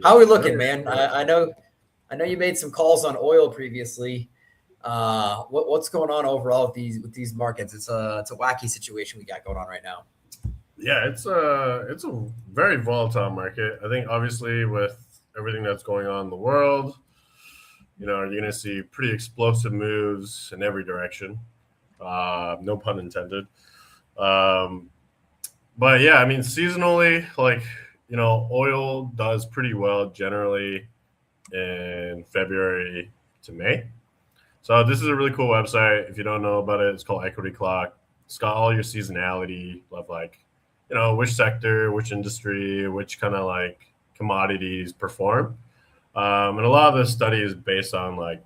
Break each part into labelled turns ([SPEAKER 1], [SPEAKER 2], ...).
[SPEAKER 1] How are we looking, man? I know you made some calls on oil previously. What's going on overall with these markets? It's a wacky situation we got going on right now.
[SPEAKER 2] Yeah, it's a very volatile market. I think obviously with everything that's going on in the world, you're going to see pretty explosive moves in every direction. No pun intended. Um, but yeah, I mean, seasonally, oil does pretty well generally in February to May. So this is a really cool website. If you don't know about it, it's called Equity Clock. It's got all your seasonality of which sector, which industry, which kind of like commodities perform. And a lot of this study is based on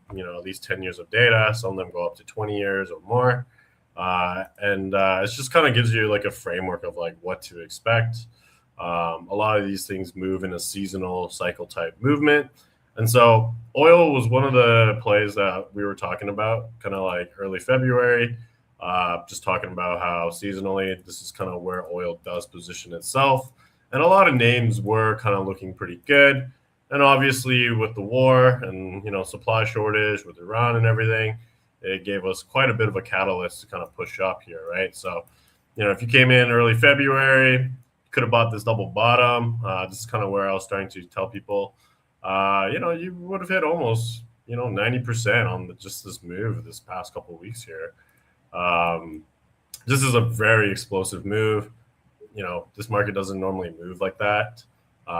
[SPEAKER 2] these 10 years of data. Some of them go up to 20 years or more. And it just kind of gives you like a framework of like what to expect. A lot of these things move in a seasonal cycle type movement. And so oil was one of the plays that we were talking about kind of like early February, just talking about how seasonally this is kind of where oil does position itself. And a lot of names were kind of looking pretty good. And obviously with the war and, supply shortage with Iran and everything, it gave us quite a bit of a catalyst to kind of push up here, right? So, if you came in early February, could have bought this double bottom. This is kind of where I was starting to tell people, you would have hit almost, 90% on just this move this past couple of weeks here. This is a very explosive move. This market doesn't normally move like that.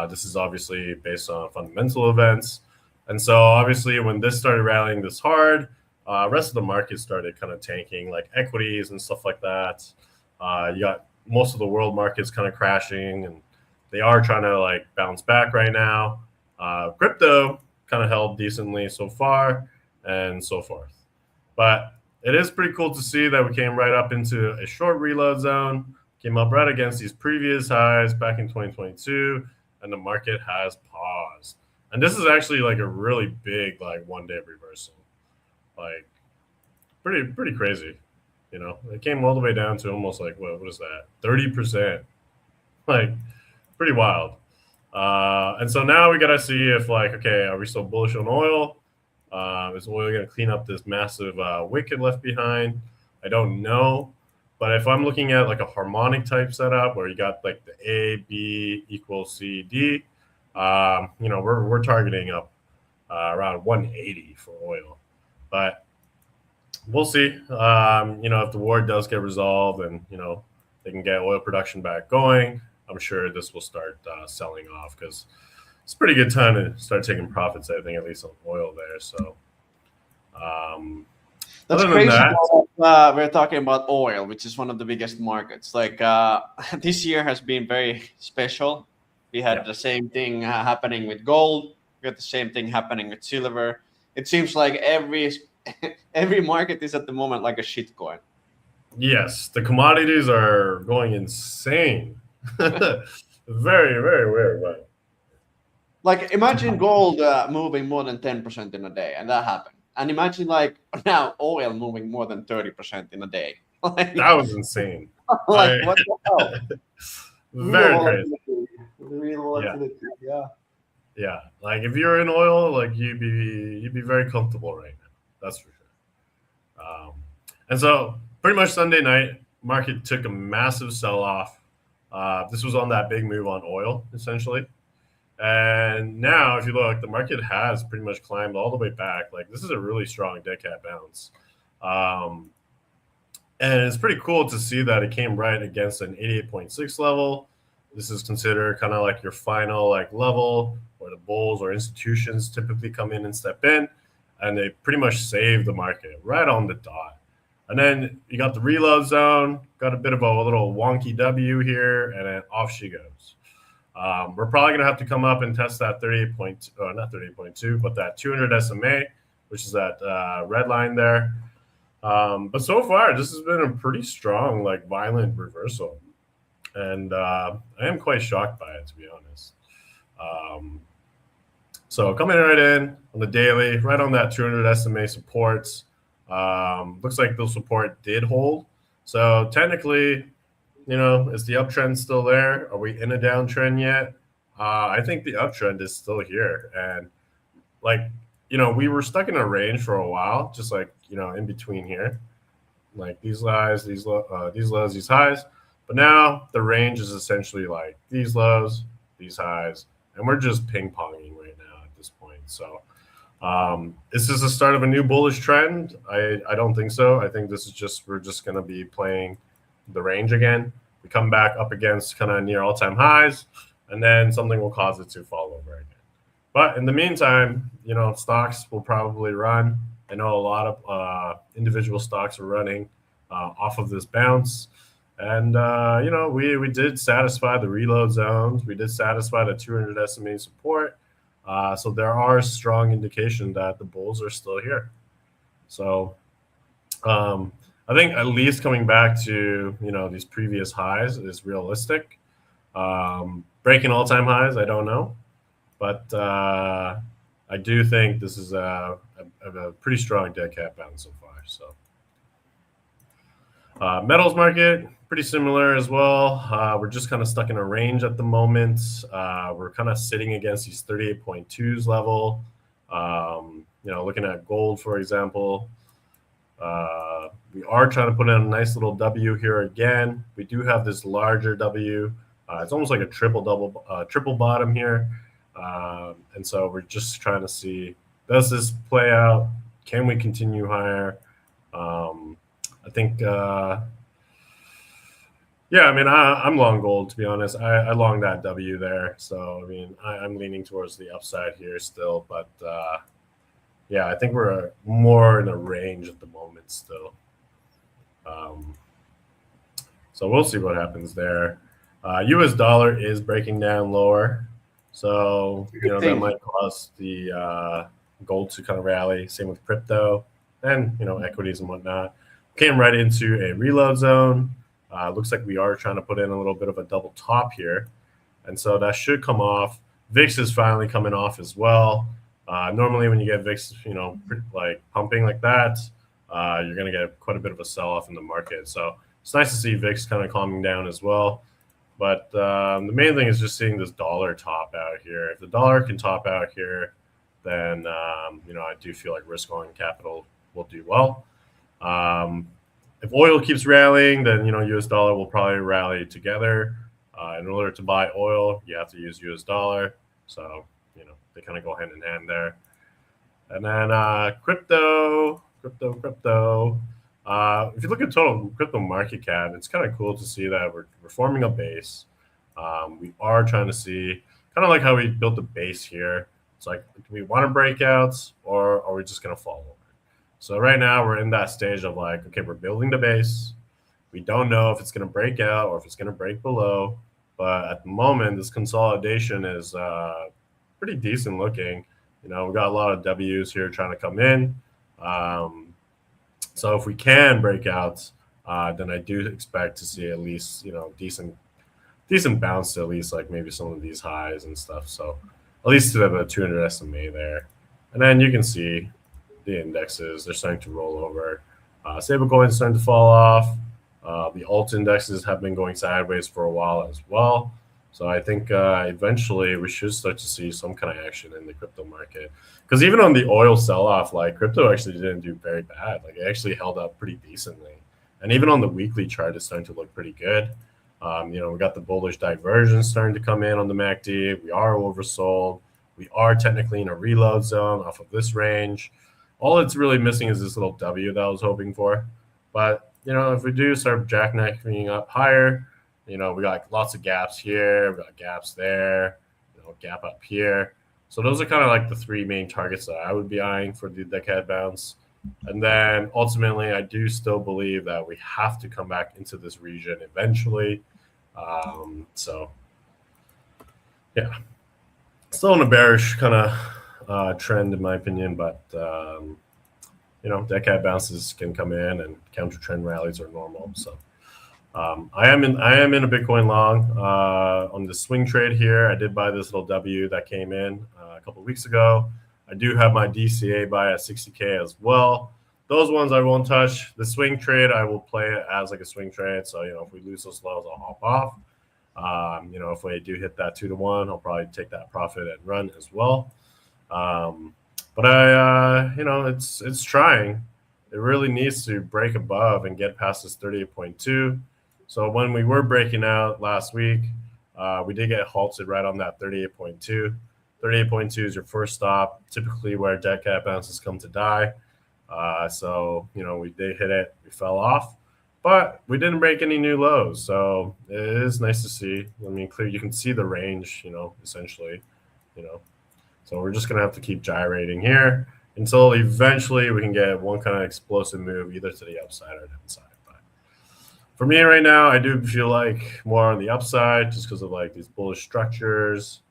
[SPEAKER 2] This is obviously based on fundamental events. And so obviously when this started rallying this hard, rest of the market started kind of tanking, like equities and stuff like that. You got most of the world markets kind of crashing, and they are trying to like bounce back right now. Crypto kind of held decently so far and so forth. But it is pretty cool to see that we came right up into a short reload zone, came up right against these previous highs back in 2022, and the market has paused. And this is actually like a really big like 1 day reversal. Like pretty crazy. It came all the way down to almost like what is that? 30%. Like pretty wild. And so now we got to see if okay, are we still bullish on oil? Is oil going to clean up this massive wick it left behind? I don't know. But if I'm looking at like a harmonic type setup where you got like the A, B equals C, D, we're targeting up around 180 for oil. But we'll see. If the war does get resolved and, they can get oil production back going, I'm sure this will start selling off because it's a pretty good time to start taking profits, I think, at least on oil there. So
[SPEAKER 3] that's
[SPEAKER 2] other
[SPEAKER 3] crazy.
[SPEAKER 2] than that,
[SPEAKER 3] we're talking about oil, which is one of the biggest markets. Like this year has been very special. We had the same thing happening with gold. We got the same thing happening with silver. It seems like every market is at the moment like a shitcoin.
[SPEAKER 2] Yes, the commodities are going insane. Very, very weird, right?
[SPEAKER 3] Like imagine gold moving more than 10% in a day, and that happened. And imagine like now oil moving more than 30% in a day.
[SPEAKER 2] That was insane.
[SPEAKER 3] What the hell?
[SPEAKER 2] Very crazy.
[SPEAKER 3] Real volatility. Yeah.
[SPEAKER 2] Yeah, like if you're in oil, like you'd be very comfortable right now. That's for sure. And so pretty much Sunday night, market took a massive sell-off. This was on that big move on oil, essentially. And now, if you look, the market has pretty much climbed all the way back. Like this is a really strong dead cat bounce. And it's pretty cool to see that it came right against an 88.6 level. This is considered kind of like your final like level where the bulls or institutions typically come in and step in, and they pretty much save the market right on the dot. And then you got the reload zone, got a bit of a little wonky W here, and then off she goes. We're probably going to have to come up and test that 38.2, not 38.2, but that 200 SMA, which is that red line there. But so far, this has been a pretty strong, like violent reversal. And I am quite shocked by it, to be honest. So coming right in on the daily, right on that 200 SMA supports. Looks like the support did hold. So technically, is the uptrend still there? Are we in a downtrend yet? I think the uptrend is still here, and like we were stuck in a range for a while, just like in between here, like these highs, these lows, these highs. But now the range is essentially like these lows, these highs, and we're just ping ponging right now at this point. So, is this the start of a new bullish trend? I don't think so. I think this is we're just going to be playing the range again. We come back up against kind of near all-time highs, and then something will cause it to fall over again. But in the meantime, stocks will probably run. I know a lot of individual stocks are running off of this bounce. And, we did satisfy the reload zones. We did satisfy the 200 SMA support. So there are strong indication that the bulls are still here. So I think at least coming back to, these previous highs is realistic. Breaking all-time highs, I don't know. But I do think this is a pretty strong dead cat bounce so far. So metals market, pretty similar as well. We're just kind of stuck in a range at the moment. We're kind of sitting against these 38.2s level. Looking at gold, for example, we are trying to put in a nice little W here again. We do have this larger W. It's almost like a triple bottom here. And so we're just trying to see, does this play out? Can we continue higher? I think, I'm long gold, to be honest. I long that W there. So, I'm leaning towards the upside here still. But, I think we're more in a range at the moment still. So we'll see what happens there. US dollar is breaking down lower. So, that might cause the gold to kind of rally. Same with crypto and, equities and whatnot. Came right into a reload zone. Looks like we are trying to put in a little bit of a double top here. And so that should come off. VIX is finally coming off as well. Normally when you get VIX, like pumping like that, you're going to get quite a bit of a sell-off in the market. So it's nice to see VIX kind of calming down as well. But the main thing is just seeing this dollar top out here. If the dollar can top out here, then, I do feel like risk-on capital will do well. If oil keeps rallying, then, US dollar will probably rally together. In order to buy oil, you have to use US dollar. So, they kind of go hand in hand there. And then crypto. If you look at total crypto market cap, it's kind of cool to see that we're forming a base. We are trying to see kind of like how we built the base here. It's like, do we want to break out or are we just going to fall over? So right now we're in that stage of like, okay, we're building the base. We don't know if it's going to break out or if it's going to break below. But at the moment, this consolidation is pretty decent looking. We got a lot of W's here trying to come in. So if we can break out, then I do expect to see at least, decent bounce to at least like maybe some of these highs and stuff. So at least to have a 200 SMA there. And then you can see the indexes, they're starting to roll over. Stablecoin is starting to fall off. The alt indexes have been going sideways for a while as well. So I think eventually we should start to see some kind of action in the crypto market. Because even on the oil sell-off, like crypto actually didn't do very bad. Like it actually held up pretty decently. And even on the weekly chart, it's starting to look pretty good. We got the bullish divergence starting to come in on the MACD. We are oversold. We are technically in a reload zone off of this range. All it's really missing is this little W that I was hoping for. But, if we do start jackknifing up higher, we got lots of gaps here. We got gaps there, gap up here. So those are kind of like the three main targets that I would be eyeing for the decade bounce. And then ultimately, I do still believe that we have to come back into this region eventually. So, yeah, still in a bearish kind of trend in my opinion, but decade bounces can come in and counter trend rallies are normal. So I am in a Bitcoin long on the swing trade here. I did buy this little W that came in a couple of weeks ago. I do have my DCA buy at 60K as well. Those ones I won't touch. The swing trade, I will play it as like a swing trade. So, if we lose those lows, I'll hop off. If we do hit that 2 to 1, I'll probably take that profit and run as well. But it's trying. It really needs to break above and get past this 38.2. So when we were breaking out last week, we did get halted right on that 38.2. 38.2 is your first stop, typically where dead cat bounces come to die. We did hit it. We fell off, but we didn't break any new lows. So it is nice to see. I mean, clear, you can see the range, essentially, So we're just going to have to keep gyrating here until eventually we can get one kind of explosive move either to the upside or downside. But for me right now, I do feel like more on the upside just because of like these bullish structures.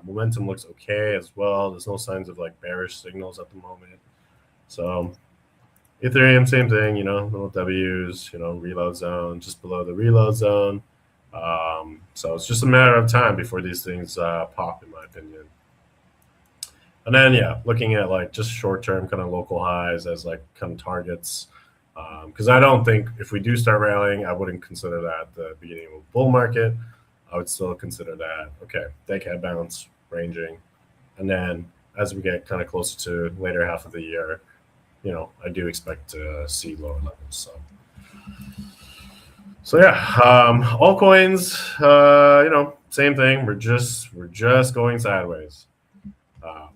[SPEAKER 2] Momentum looks okay as well. There's no signs of like bearish signals at the moment. So Ethereum, same thing, little W's, reload zone, just below the reload zone. So it's just a matter of time before these things pop, in my opinion. And then, looking at like just short-term kind of local highs as like kind of targets. Because I don't think if we do start rallying, I wouldn't consider that the beginning of a bull market. I would still consider that, okay, dead cat bounce, ranging. And then as we get kind of closer to later half of the year, I do expect to see lower levels. So altcoins, same thing. We're just going sideways.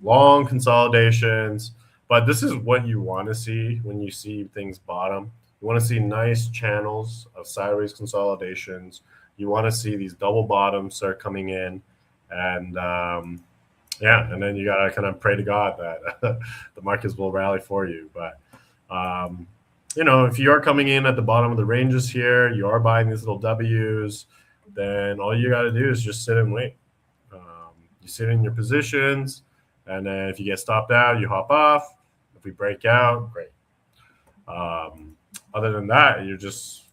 [SPEAKER 2] Long consolidations, but this is what you want to see when you see things bottom. You want to see nice channels of sideways consolidations. You want to see these double bottoms start coming in, and and then you gotta kind of pray to God that the markets will rally for you. But if you are coming in at the bottom of the ranges here, you are buying these little W's, then all you gotta do is just sit and wait. You sit in your positions, and then if you get stopped out, you hop off. If we break out, great. Other than that, you're just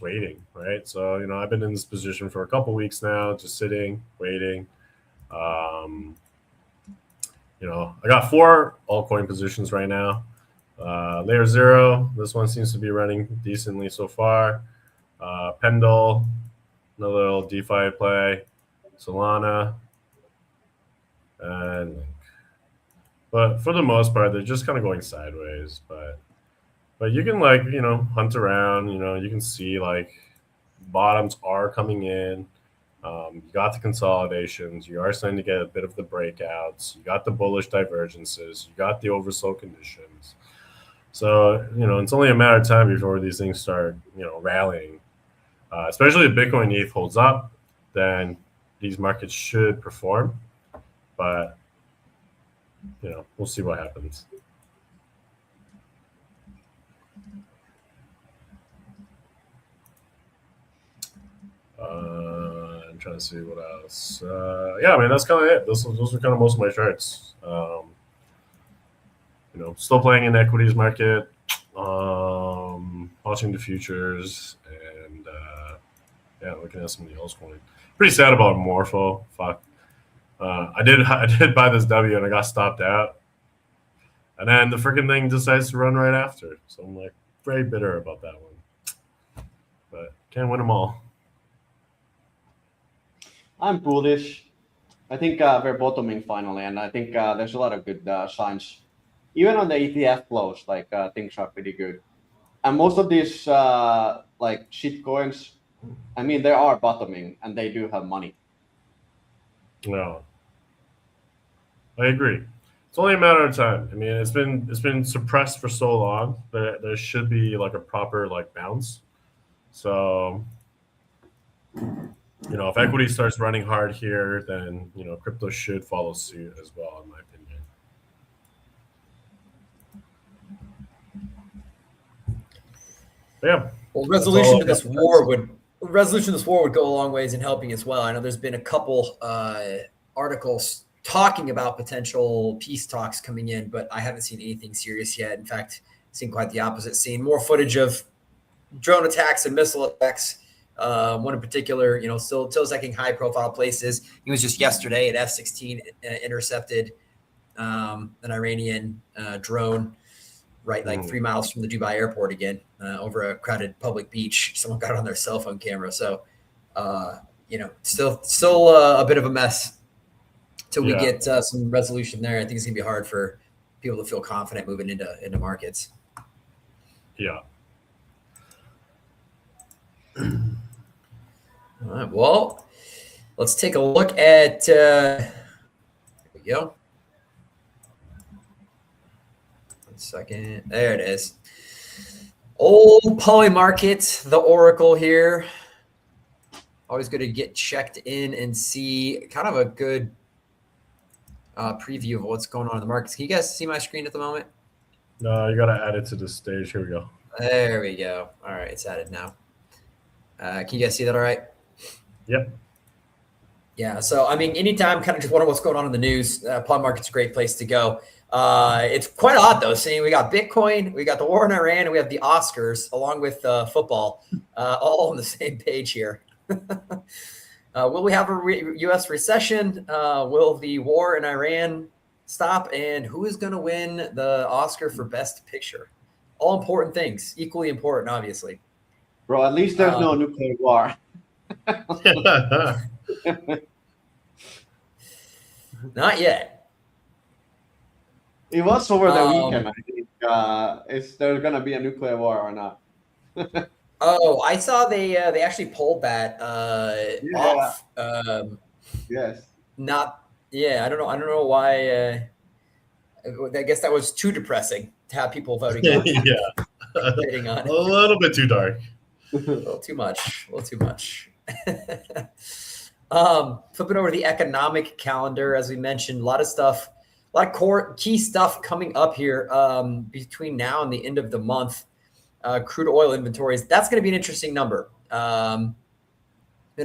[SPEAKER 2] waiting, right? So I've been in this position for a couple weeks now, just sitting, waiting. I got 4 altcoin positions right now. Layer 0, this one seems to be running decently so far. Pendle, another little DeFi play. Solana, and Link. But for the most part, they're just kind of going sideways. But you can hunt around. You can see like bottoms are coming in. You got the consolidations. You are starting to get a bit of the breakouts. You got the bullish divergences. You got the oversold conditions. So, it's only a matter of time before these things start, rallying. Especially if Bitcoin ETH holds up, then these markets should perform. But, we'll see what happens. I'm trying to see what else. That's kind of it. Those are kind of most of my charts. Still playing in equities market, watching the futures, and looking at some of the altcoins. Pretty sad about Morpho. Fuck. I did buy this W and I got stopped out, and then the freaking thing decides to run right after. So I'm like very bitter about that one, but can't win them all.
[SPEAKER 3] I'm bullish. I think we're bottoming finally, and I think there's a lot of good signs. Even on the ETF flows, things are pretty good. And most of these shit coins, they are bottoming, and they do have money.
[SPEAKER 2] No, I agree. It's only a matter of time. It's been suppressed for so long that there should be like a proper bounce. So, if equity starts running hard here, then crypto should follow suit as well, in my opinion. Yeah.
[SPEAKER 1] Well, resolution to this war would go a long ways in helping as well. I know there's been a couple articles talking about potential peace talks coming in, but I haven't seen anything serious yet. In fact, seen quite the opposite. Seen more footage of drone attacks and missile attacks. One in particular, still taking high-profile places. It was just yesterday an F-16 intercepted an Iranian drone right 3 miles from the Dubai airport again over a crowded public beach. Someone got it on their cell phone camera. So still a bit of a mess till we get some resolution there. I think it's gonna be hard for people to feel confident moving into markets.
[SPEAKER 2] Yeah.
[SPEAKER 1] All right. Well, let's take a look at. Here we go. 1 second. There it is. Old Poly Market, the Oracle here. Always good to get checked in and see kind of a good preview of what's going on in the markets. Can you guys see my screen at the moment?
[SPEAKER 2] No, you got to add it to the stage. Here we go.
[SPEAKER 1] There we go. All right, it's added now. Can you guys see that all right?
[SPEAKER 2] Yep.
[SPEAKER 1] Yeah, so I mean, anytime kind of just wonder what's going on in the news, Poly Market's a great place to go. It's quite odd though, seeing we got Bitcoin, we got the war in Iran, and we have the Oscars along with football, all on the same page here. Will we have a U.S. recession? Will the war in Iran stop? And who is going to win the Oscar for Best Picture? All important things, equally important, obviously.
[SPEAKER 3] Bro, at least there's no nuclear war.
[SPEAKER 1] Not yet.
[SPEAKER 3] It was over the weekend, I think. Is there going to be a nuclear war or not?
[SPEAKER 1] Oh, I saw they actually pulled that off.
[SPEAKER 3] Yes.
[SPEAKER 1] I don't know why. I guess that was too depressing to have people voting.
[SPEAKER 2] Yeah.
[SPEAKER 1] Hitting on it.
[SPEAKER 2] A little bit too dark.
[SPEAKER 1] A little too much. Flipping over the economic calendar, as we mentioned, a lot of stuff, a lot of key stuff coming up here between now and the end of the month. Crude oil inventories, that's going to be an interesting number. An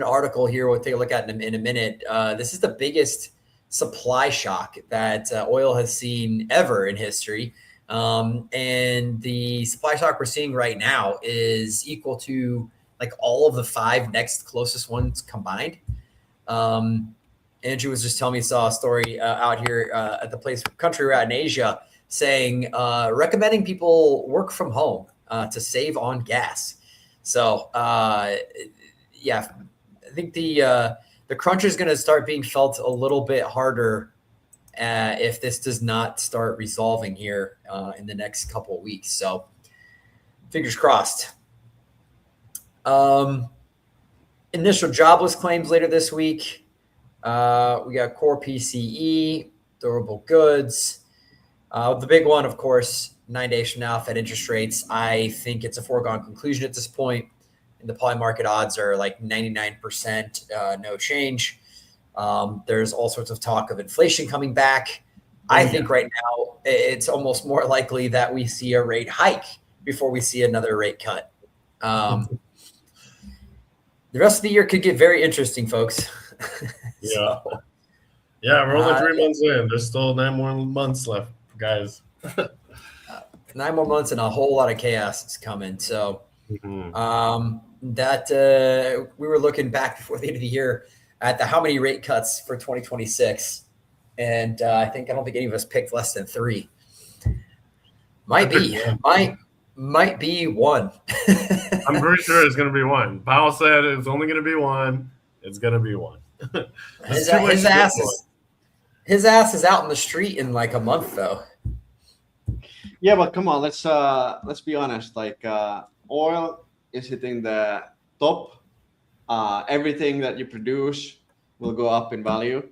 [SPEAKER 1] article here we'll take a look at in a minute. This is the biggest supply shock that oil has seen ever in history. And the supply shock we're seeing right now is equal to like all of the 5 next closest ones combined. Andrew was just telling me, saw a story out here at the country we're at in Asia saying, recommending people work from home to save on gas. So, yeah, I think the crunch is going to start being felt a little bit harder if this does not start resolving here in the next couple of weeks. So, fingers crossed. Initial jobless claims later this week. We got core PCE, durable goods. The big one, of course, 9 days from now, Fed interest rates. I think it's a foregone conclusion at this point. And the Poly Market odds are like 99% no change. There's all sorts of talk of inflation coming back. I think right now it's almost more likely that we see a rate hike before we see another rate cut. The rest of the year could get very interesting, folks.
[SPEAKER 2] Yeah. Yeah, we're only 3 months in. There's still 9 more months left, guys.
[SPEAKER 1] 9 more months and a whole lot of chaos is coming. So that we were looking back before the end of the year at how many rate cuts for 2026. And I don't think any of us picked less than 3. Might be one.
[SPEAKER 2] I'm pretty sure it's going to be one. Powell said it's only going to be one. It's going to be one.
[SPEAKER 1] His ass is out in the street in like a month, though.
[SPEAKER 3] Yeah, but come on, let's be honest. Like oil is hitting the top. Everything that you produce will go up in value.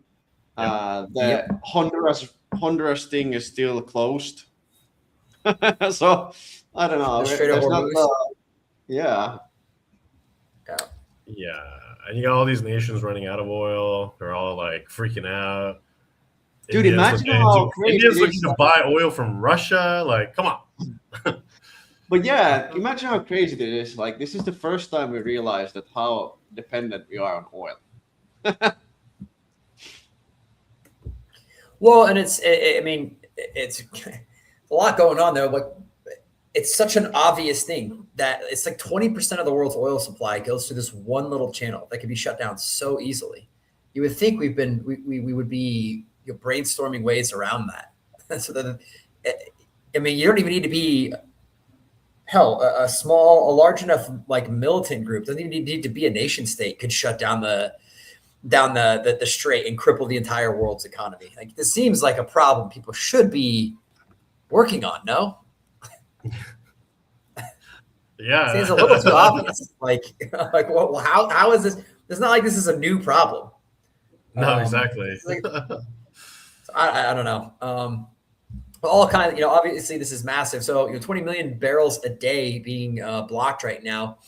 [SPEAKER 3] Honduras thing is still closed. So I don't know. Yeah.
[SPEAKER 2] And you got all these nations running out of oil. They're all like freaking out.
[SPEAKER 3] Dude, imagine how crazy
[SPEAKER 2] India's looking to buy oil from Russia. Like, come on.
[SPEAKER 3] But yeah, imagine how crazy it is. Like, this is the first time we realized that how dependent we are on oil.
[SPEAKER 1] Well, and it's a lot going on there, but it's such an obvious thing that it's like 20% of the world's oil supply goes through this one little channel that can be shut down so easily. You would think we would be brainstorming ways around that. So that, you don't even need to be a large enough like militant group. Doesn't even need to be a nation state could shut down the down the strait and cripple the entire world's economy. Like this seems like a problem people should be working on. No,
[SPEAKER 2] Yeah.
[SPEAKER 1] seems a little too obvious. Like well, how is this? It's not like this is a new problem.
[SPEAKER 2] No, exactly.
[SPEAKER 1] Like, I don't know. All kind of, obviously this is massive. So 20 million barrels a day being blocked right now,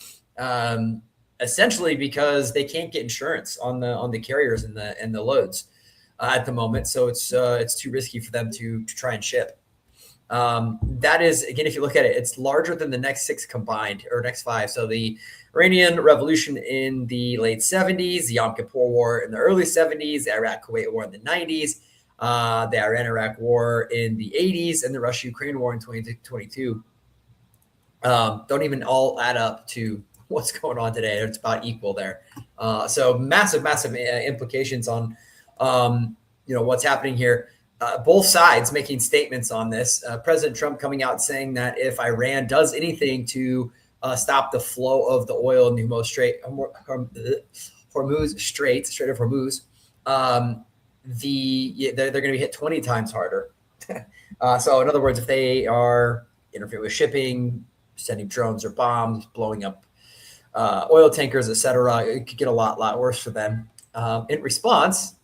[SPEAKER 1] essentially because they can't get insurance on the carriers and the loads at the moment. So it's too risky for them to try and ship. That is, again, if you look at it, it's larger than the next 6 combined, or next 5. So the Iranian Revolution in the late 70s, the Yom Kippur War in the early 70s, the Iraq-Kuwait War in the 90s, the Iran-Iraq War in the 80s, and the Russia-Ukraine War in 2022. Don't even all add up to what's going on today. It's about equal there. So massive implications on what's happening here. Both sides making statements on this. President Trump coming out saying that if Iran does anything to stop the flow of the oil in the Strait of Hormuz, they're going to be hit 20 times harder. So in other words, if they are interfering with shipping, sending drones or bombs, blowing up oil tankers, etc., it could get a lot worse for them. In response,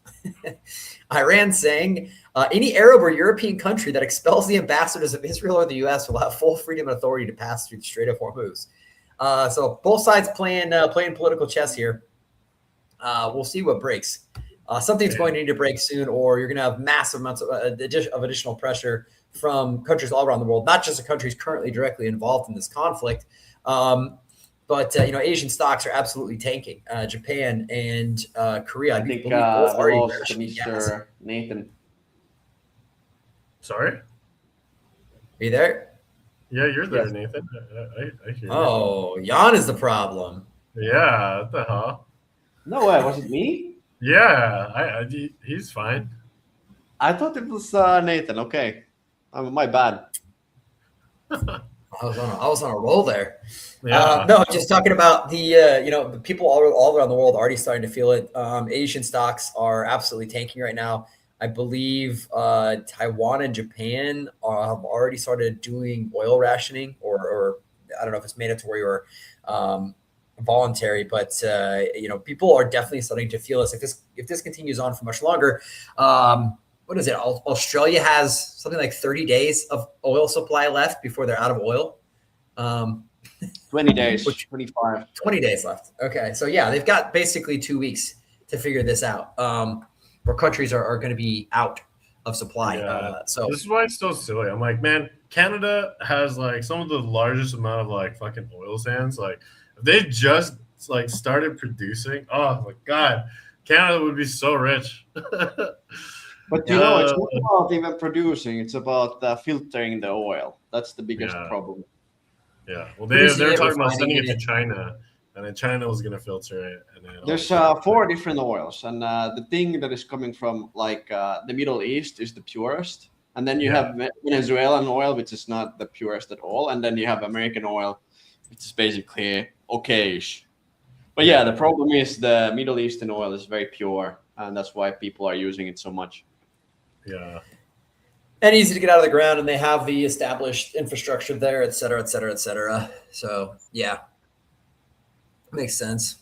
[SPEAKER 1] Iran saying any Arab or European country that expels the ambassadors of Israel or the U.S. will have full freedom and authority to pass through the Strait of Hormuz. So both sides playing political chess here. We'll see what breaks. Something's going to need to break soon, or you're going to have massive amounts of additional pressure from countries all around the world, not just the countries currently directly involved in this conflict. But Asian stocks are absolutely tanking. Japan and Korea,
[SPEAKER 3] I think
[SPEAKER 1] believe both already
[SPEAKER 3] lost to Mr. Nathan.
[SPEAKER 2] Sorry?
[SPEAKER 1] Are you there?
[SPEAKER 2] Yeah, you're there,
[SPEAKER 3] Yes.
[SPEAKER 2] Nathan. I hear you.
[SPEAKER 1] Oh, Jan is the problem.
[SPEAKER 2] Yeah, what the hell?
[SPEAKER 3] No way, was it me?
[SPEAKER 2] Yeah, he's fine.
[SPEAKER 3] I thought it was Nathan. Okay, my bad.
[SPEAKER 1] I was on a roll there.
[SPEAKER 2] Yeah.
[SPEAKER 1] No, just talking about the people all around the world already starting to feel it. Asian stocks are absolutely tanking right now. I believe Taiwan and Japan have already started doing oil rationing, or I don't know if it's mandatory or voluntary, but people are definitely starting to feel this. If this continues on for much longer, what is it? Australia has something like 30 days of oil supply left before they're out of oil.
[SPEAKER 3] 20 days, 25.
[SPEAKER 1] 20 days left. Okay. So yeah, they've got basically 2 weeks to figure this out. Where countries are going to be out of supply.
[SPEAKER 2] Yeah.
[SPEAKER 1] So
[SPEAKER 2] this is why it's so silly. I'm like, man, Canada has like some of the largest amount of like fucking oil sands. Like if they just like started producing, oh my God, Canada would be so rich.
[SPEAKER 3] But it's not about even producing. It's about filtering the oil. That's the biggest problem.
[SPEAKER 2] Yeah. Well, they were talking about sending it to China, and then China was going to filter it. And then
[SPEAKER 3] there's 4 different oils, and the thing that is coming from like the Middle East is the purest, and then you have Venezuelan oil, which is not the purest at all, and then you have American oil, which is basically okay-ish. But yeah, the problem is the Middle Eastern oil is very pure, and that's why people are using it so much.
[SPEAKER 2] Yeah.
[SPEAKER 1] And easy to get out of the ground, and they have the established infrastructure there, et cetera, et cetera, et cetera. So yeah, makes sense.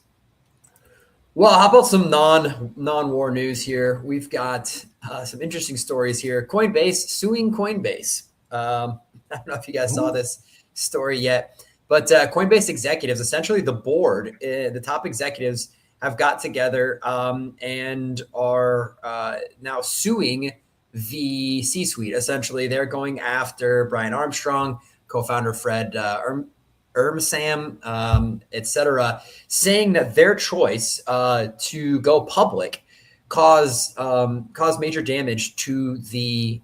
[SPEAKER 1] Well, how about some non-war news here? We've got some interesting stories here. Coinbase suing Coinbase. I don't know if you guys saw this story yet, but Coinbase executives, essentially the board, the top executives, have got together and are now suing the C-suite. Essentially, they're going after Brian Armstrong, co-founder Fred Ermsam, et cetera, saying that their choice to go public caused major damage to the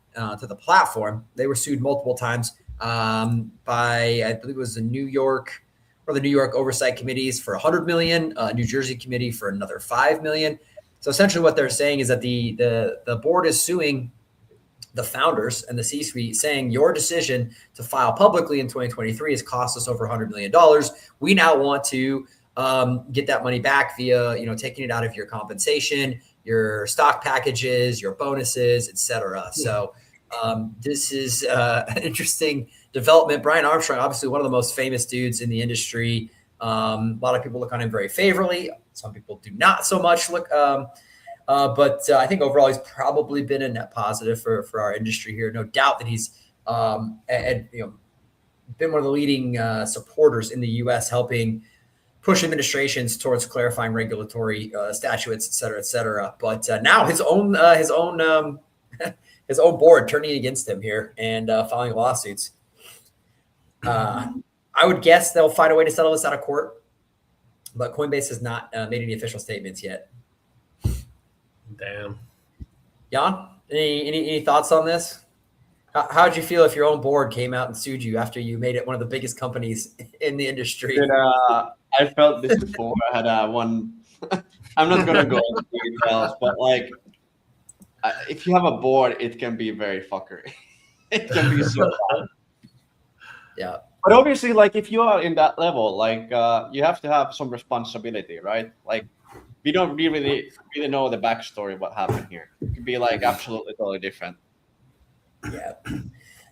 [SPEAKER 1] platform. They were sued multiple times by, I believe it was the New York oversight committees for $100 million, New Jersey committee for another $5 million. So essentially what they're saying is that the board is suing the founders and the C-suite, saying your decision to file publicly in 2023 has cost us over $100 million. We now want to get that money back via, taking it out of your compensation, your stock packages, your bonuses, etc. So this is an interesting development. Brian Armstrong, obviously one of the most famous dudes in the industry. A lot of people look on him very favorably. Some people do not so much look. But I think overall he's probably been a net positive for our industry here. No doubt that he's been one of the leading supporters in the U.S. helping push administrations towards clarifying regulatory statutes, et cetera, et cetera. But now his own his own board turning against him here and filing lawsuits. I would guess they'll find a way to settle this out of court, but Coinbase has not made any official statements yet.
[SPEAKER 2] Damn.
[SPEAKER 1] Jan, any thoughts on this? How'd you feel if your own board came out and sued you after you made it one of the biggest companies in the industry?
[SPEAKER 3] I felt this before. I had one. I'm not gonna go into details, but like, if you have a board, it can be very fuckery. It can be so bad.
[SPEAKER 1] Yeah.
[SPEAKER 3] But obviously, like, if you are in that level, like, you have to have some responsibility, right? Like, we don't really know the backstory of what happened here. It could be like absolutely totally different.
[SPEAKER 1] Yeah.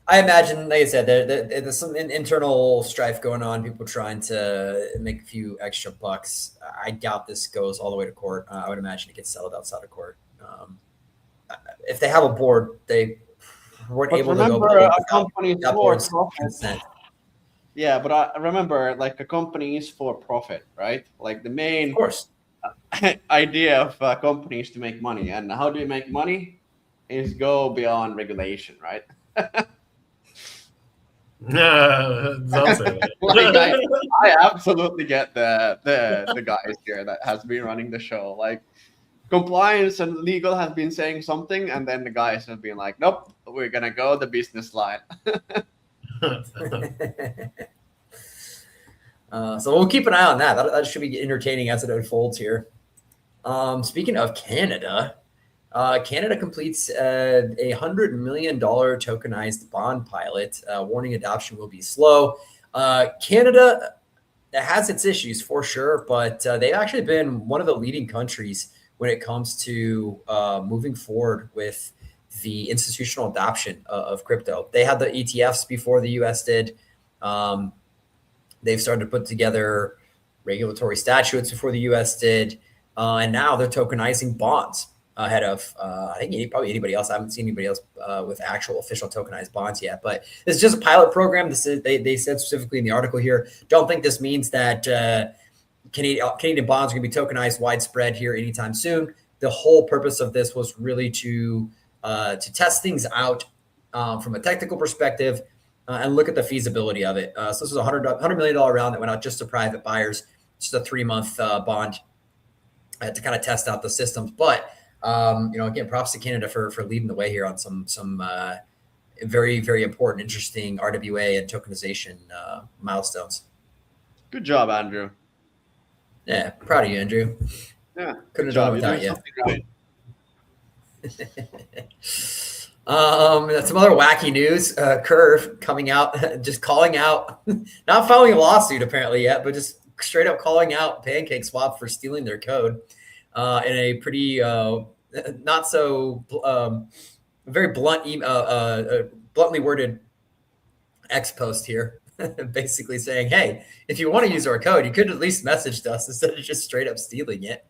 [SPEAKER 1] I imagine, like I said, there's some internal strife going on, people trying to make a few extra bucks. I doubt this goes all the way to court. I would imagine it gets settled outside of court. If they have a board, they weren't able to go
[SPEAKER 3] a company is for profit.
[SPEAKER 1] Consent.
[SPEAKER 3] Yeah, but I remember, like, a company is for profit, right? Like, the main
[SPEAKER 1] Of course.
[SPEAKER 3] idea of a company is to make money. And how do you make money? Is go beyond regulation, right?
[SPEAKER 2] Don't say that.
[SPEAKER 3] Like, I absolutely get the guys here that has been running the show. Like, compliance and legal has been saying something, and then the guys have been like, nope, we're gonna go the business line.
[SPEAKER 1] So we'll keep an eye on that. That should be entertaining as it unfolds here. Speaking of Canada, Canada completes a $100 million tokenized bond pilot, warning adoption will be slow. Canada has its issues for sure, but they've actually been one of the leading countries when it comes to moving forward with the institutional adoption of crypto. They had the ETFs before the US did. They've started to put together regulatory statutes before the US did. And now they're tokenizing bonds ahead of, I think, probably anybody else. I haven't seen anybody else with actual official tokenized bonds yet. But this is just a pilot program. This is, they said specifically in the article here, don't think this means that Canadian bonds are going to be tokenized widespread here anytime soon. The whole purpose of this was really to test things out from a technical perspective and look at the feasibility of it. So this was a $100 million round that went out just to private buyers, just a 3-month bond to kind of test out the systems. But again, props to Canada for leading the way here on some very, very important, interesting RWA and tokenization milestones.
[SPEAKER 3] Good job, Andrew.
[SPEAKER 1] Yeah, proud of you, Andrew.
[SPEAKER 3] Yeah,
[SPEAKER 1] couldn't have done it without you.
[SPEAKER 3] Right.
[SPEAKER 1] Some other wacky news. Curve coming out, just calling out, not filing a lawsuit apparently yet, but just straight up calling out PancakeSwap for stealing their code in a pretty not so very blunt, bluntly worded X post here, basically saying, "Hey, if you want to use our code, you could at least message us instead of just straight up stealing it."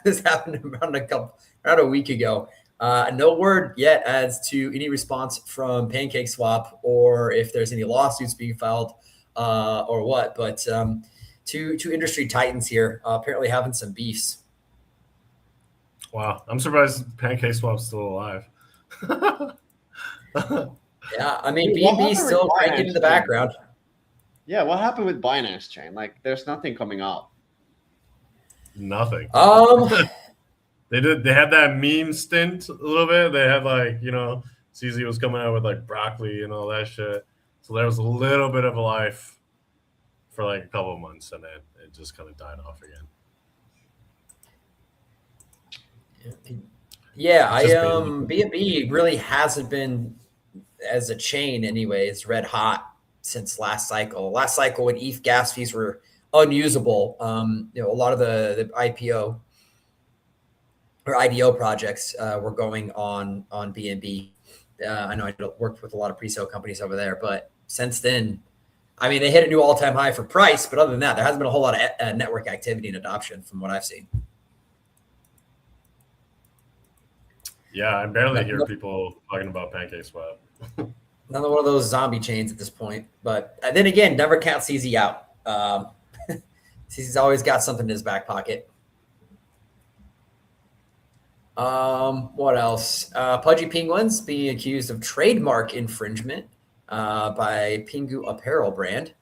[SPEAKER 1] This happened around a week ago. No word yet as to any response from PancakeSwap or if there's any lawsuits being filed or what. But two industry titans here apparently having some beefs.
[SPEAKER 2] Wow, I'm surprised PancakeSwap's still alive.
[SPEAKER 1] Yeah, I mean, BNB still cranking in the background.
[SPEAKER 3] Yeah, what happened with Binance Chain? Like, there's nothing coming out.
[SPEAKER 2] Nothing. They had that meme stint a little bit. They had, like, CZ was coming out with like broccoli and all that shit. So there was a little bit of a life for like a couple of months, and then it just kind of died off again.
[SPEAKER 1] Yeah, BNB really hasn't been, as a chain anyway, it's red hot since last cycle. Last cycle when ETH gas fees were unusable. A lot of the IPO or IDO projects were going on BNB. I know I worked with a lot of pre-sale companies over there, but since then, I mean, they hit a new all-time high for price, but other than that, there hasn't been a whole lot of network activity and adoption from what I've seen.
[SPEAKER 2] Yeah, I barely hear people talking about PancakeSwap.
[SPEAKER 1] Another one of those zombie chains at this point. But then again, never count CZ out. CZ's always got something in his back pocket. What else? Pudgy Penguins being accused of trademark infringement by Pingu Apparel brand.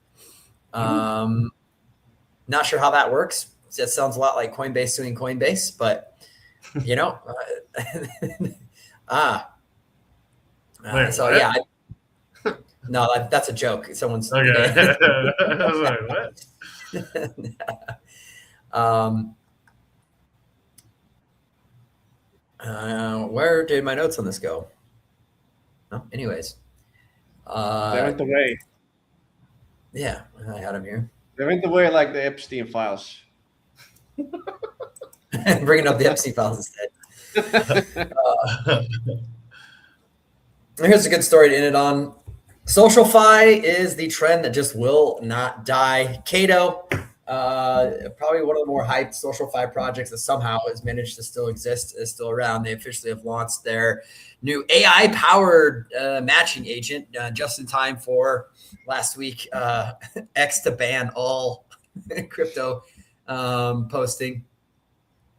[SPEAKER 1] Not sure how that works. That sounds a lot like Coinbase suing Coinbase, but so yeah. No, that's a joke. Someone's
[SPEAKER 2] okay. I was like,
[SPEAKER 1] what? Where did my notes on this go? Oh, anyways,
[SPEAKER 3] they went away.
[SPEAKER 1] Yeah, I had them here.
[SPEAKER 3] They went away like the Epstein files.
[SPEAKER 1] Bringing up the Epstein files instead. Here's a good story to end it on. Social.Fi is the trend that just will not die. Cato, probably one of the more hyped Social.Fi projects that somehow has managed to still exist, is still around. They officially have launched their new AI-powered matching agent just in time for last week. X to ban all crypto posting.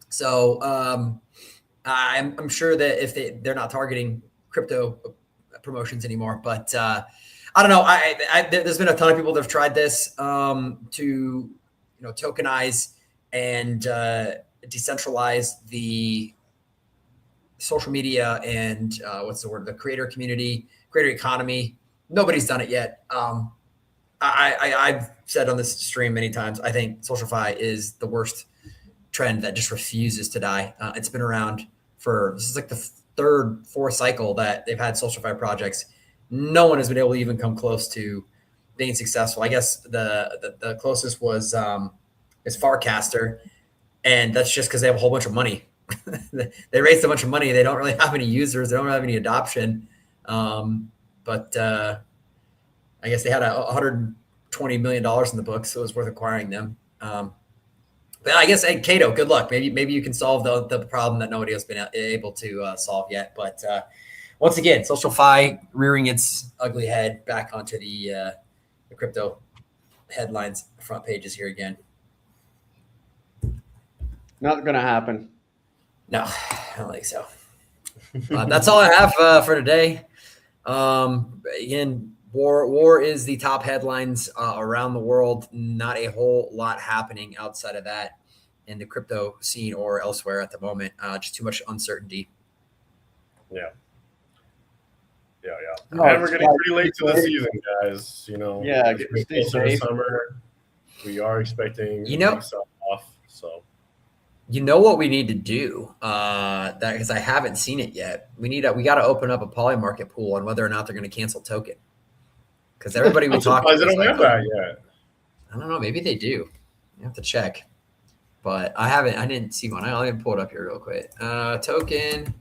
[SPEAKER 1] So I'm sure that if they're not targeting crypto promotions anymore, but I don't know. There's been a ton of people that have tried this to tokenize and decentralize the social media and the creator community, creator economy. Nobody's done it yet. I've said on this stream many times, I think Social.Fi is the worst trend that just refuses to die. It's been around this is like the third, fourth cycle that they've had Social.Fi projects. No one has been able to even come close to being successful. I guess the closest was is Farcaster, and that's just because they have a whole bunch of money. They raised a bunch of money. They don't really have any users. They don't have any adoption. But I guess they had $120 million in the book, so it was worth acquiring them. But I guess, hey, Cato, good luck. Maybe you can solve the problem that nobody has been able to solve yet. But once again, Social.Fi rearing its ugly head back onto the crypto headlines, front pages here again.
[SPEAKER 3] Not gonna happen.
[SPEAKER 1] No, I don't think so. That's all I have for today. Again, war is the top headlines around the world. Not a whole lot happening outside of that in the crypto scene or elsewhere at the moment. Just too much uncertainty.
[SPEAKER 2] Yeah.
[SPEAKER 3] No,
[SPEAKER 2] and we're getting pretty late to the season, guys.
[SPEAKER 3] Yeah,
[SPEAKER 2] stay safe. Summer, we are expecting off. So.
[SPEAKER 1] You know what we need to do? Because I haven't seen it yet. We got to open up a poly market pool on whether or not they're going to cancel token. Because everybody we talk to,
[SPEAKER 2] they don't have that yet.
[SPEAKER 1] I don't know. Maybe they do. You have to check. But I didn't see one. I'll even pull it up here real quick. Token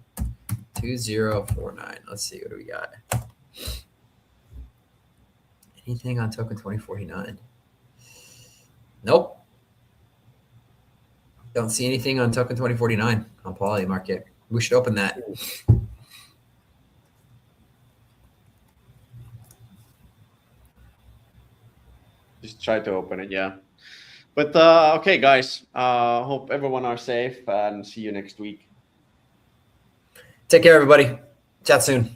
[SPEAKER 1] 2049. Let's see. What do we got? Anything on token 2049? Nope. Don't see anything on token 2049 on Poly Market. We should open that.
[SPEAKER 3] Just try to open it, yeah. But okay, guys. Hope everyone are safe and see you next week.
[SPEAKER 1] Take care, everybody. Chat soon.